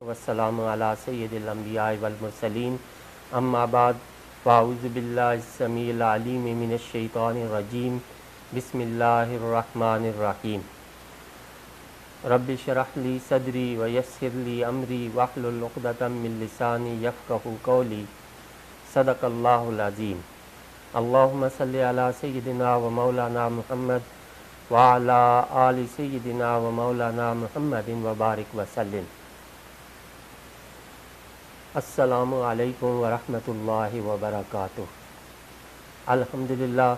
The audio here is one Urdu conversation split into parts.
والسلام علی سید الانبیاء والمرسلین اما بعد فاعوذ باللہ السمیع العلیم من الشیطان الرجیم بسم اللہ الرحمن الرحیم رب اشرح لی صدری ویسر لی امری واحلل عقدۃ من لسانی یفقہوا قولی صدق اللہ العظیم اللہم صلی علی سیدنا و مولانا محمد وعلی آل سیدنا و مولانا محمد وبارک وسلم۔ السلام علیکم ورحمۃ اللہ وبرکاتہ۔ الحمدللہ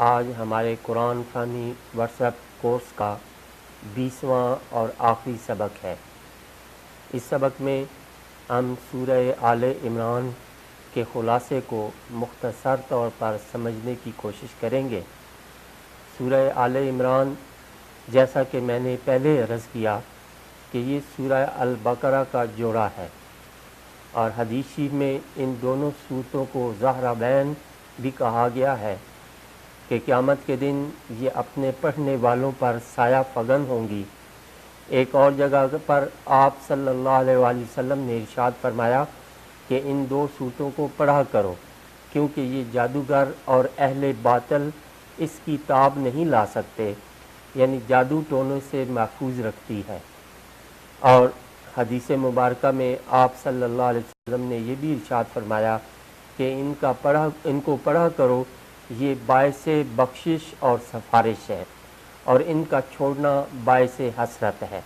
آج ہمارے قرآن فہمی ورکشاپ کورس کا 20واں اور آخری سبق ہے۔ اس سبق میں ہم سورہ آل عمران کے خلاصے کو مختصر طور پر سمجھنے کی کوشش کریں گے۔ سورہ آل عمران، جیسا کہ میں نے پہلے عرض کیا کہ یہ سورہ البقرہ کا جوڑا ہے، اور حدیث شریف میں ان دونوں صورتوں کو ظاہرین بھی کہا گیا ہے کہ قیامت کے دن یہ اپنے پڑھنے والوں پر سایہ فگن ہوں گی۔ ایک اور جگہ پر آپ صلی اللہ علیہ وآلہ وسلم نے ارشاد فرمایا کہ ان دو صورتوں کو پڑھا کرو، کیونکہ یہ جادوگر اور اہل باطل اس کی تاب نہیں لا سکتے، یعنی جادو ٹونے سے محفوظ رکھتی ہے۔ اور حدیث مبارکہ میں آپ صلی اللہ علیہ وسلم نے یہ بھی ارشاد فرمایا کہ ان کو پڑھا کرو، یہ باعث بخشش اور سفارش ہے، اور ان کا چھوڑنا باعث حسرت ہے۔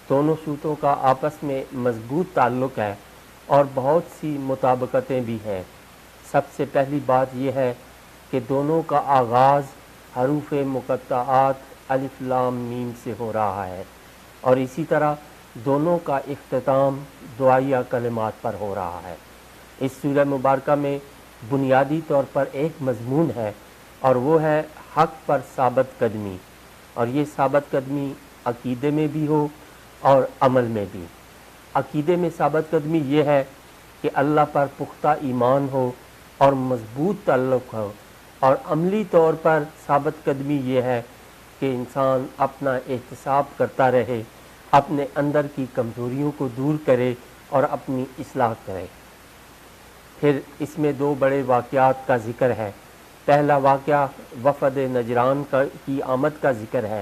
دونوں صورتوں کا آپس میں مضبوط تعلق ہے اور بہت سی مطابقتیں بھی ہیں۔ سب سے پہلی بات یہ ہے کہ دونوں کا آغاز حروف مقطعات الف لام میم سے ہو رہا ہے، اور اسی طرح دونوں کا اختتام دعائیہ کلمات پر ہو رہا ہے۔ اس سورہ مبارکہ میں بنیادی طور پر ایک مضمون ہے، اور وہ ہے حق پر ثابت قدمی، اور یہ ثابت قدمی عقیدے میں بھی ہو اور عمل میں بھی۔ عقیدے میں ثابت قدمی یہ ہے کہ اللہ پر پختہ ایمان ہو اور مضبوط تعلق ہو، اور عملی طور پر ثابت قدمی یہ ہے کہ انسان اپنا احتساب کرتا رہے، اپنے اندر کی کمزوریوں کو دور کرے اور اپنی اصلاح کرے۔ پھر اس میں دو بڑے واقعات کا ذکر ہے۔ پہلا واقعہ وفد نجران کی آمد کا ذکر ہے،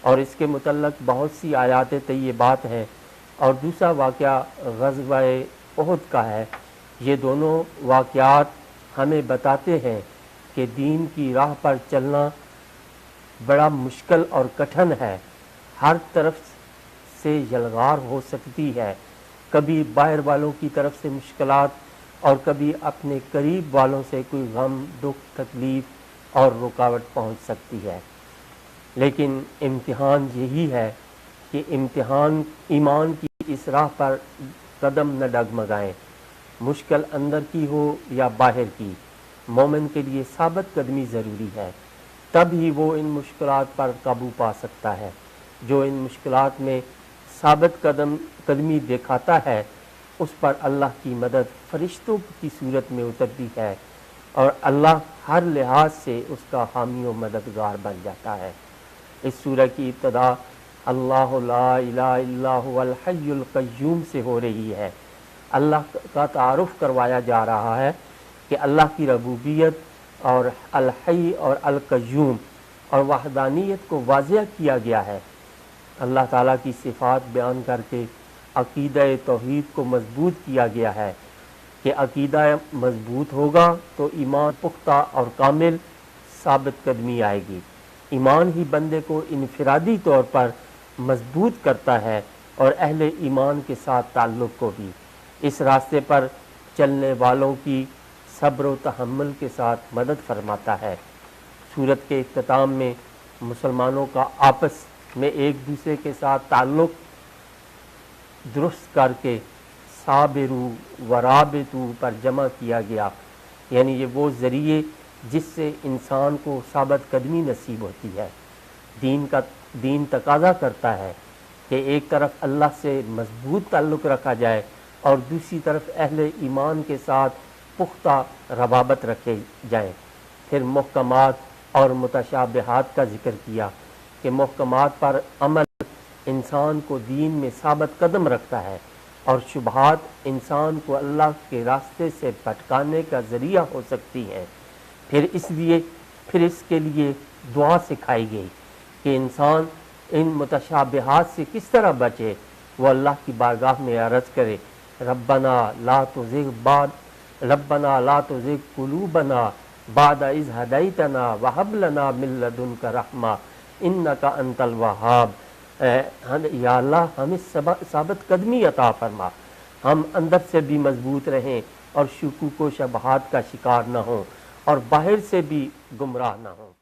اور اس کے متعلق بہت سی آیات طیبات ہیں، اور دوسرا واقعہ غزوہ احد کا ہے۔ یہ دونوں واقعات ہمیں بتاتے ہیں کہ دین کی راہ پر چلنا بڑا مشکل اور کٹھن ہے، ہر طرف سے یلغار ہو سکتی ہے، کبھی باہر والوں کی طرف سے مشکلات، اور کبھی اپنے قریب والوں سے کوئی غم، دکھ، تکلیف اور رکاوٹ پہنچ سکتی ہے۔ لیکن امتحان یہی ہے کہ امتحان ایمان کی اس راہ پر قدم نہ ڈگمگائیں، مشکل اندر کی ہو یا باہر کی، مومن کے لیے ثابت قدمی ضروری ہے، تب ہی وہ ان مشکلات پر قابو پا سکتا ہے۔ جو ان مشکلات میں ثابت قدمی دکھاتا ہے، اس پر اللہ کی مدد فرشتوں کی صورت میں اترتی ہے، اور اللہ ہر لحاظ سے اس کا حامی و مددگار بن جاتا ہے۔ اس سورہ کی ابتدا اللہ لا الہ الا هو الحی القیوم سے ہو رہی ہے۔ اللہ کا تعارف کروایا جا رہا ہے کہ اللہ کی ربوبیت اور الحی اور القیوم اور وحدانیت کو واضح کیا گیا ہے۔ اللہ تعالیٰ کی صفات بیان کر کے عقیدہ توحید کو مضبوط کیا گیا ہے کہ عقیدہ مضبوط ہوگا تو ایمان پختہ اور کامل ثابت قدمی آئے گی۔ ایمان ہی بندے کو انفرادی طور پر مضبوط کرتا ہے، اور اہل ایمان کے ساتھ تعلق کو بھی۔ اس راستے پر چلنے والوں کی صبر و تحمل کے ساتھ مدد فرماتا ہے۔ سورت کے اختتام میں مسلمانوں کا آپس میں ایک دوسرے کے ساتھ تعلق درست کر کے صابرو ورابطو پر جمع کیا گیا، یعنی یہ وہ ذریعے جس سے انسان کو ثابت قدمی نصیب ہوتی ہے۔ دین تقاضا کرتا ہے کہ ایک طرف اللہ سے مضبوط تعلق رکھا جائے، اور دوسری طرف اہل ایمان کے ساتھ پختہ روابط رکھے جائیں۔ پھر محکمات اور متشابہات کا ذکر کیا کہ محکمات پر عمل انسان کو دین میں ثابت قدم رکھتا ہے، اور شبہات انسان کو اللہ کے راستے سے بھٹکانے کا ذریعہ ہو سکتی ہیں۔ پھر اس کے لیے دعا سکھائی گئی کہ انسان ان متشابہات سے کس طرح بچے۔ وہ اللہ کی بارگاہ میں عرض کرے، ربنا لا تزغ قلوبنا بعد اذ ہدیتنا وہب لنا من لدنک رحمہ انک انت الوہاب۔ یا اللہ ہمیں ثابت قدمی عطا فرما، ہم اندر سے بھی مضبوط رہیں اور شکوک و شبہات کا شکار نہ ہوں اور باہر سے بھی گمراہ نہ ہوں۔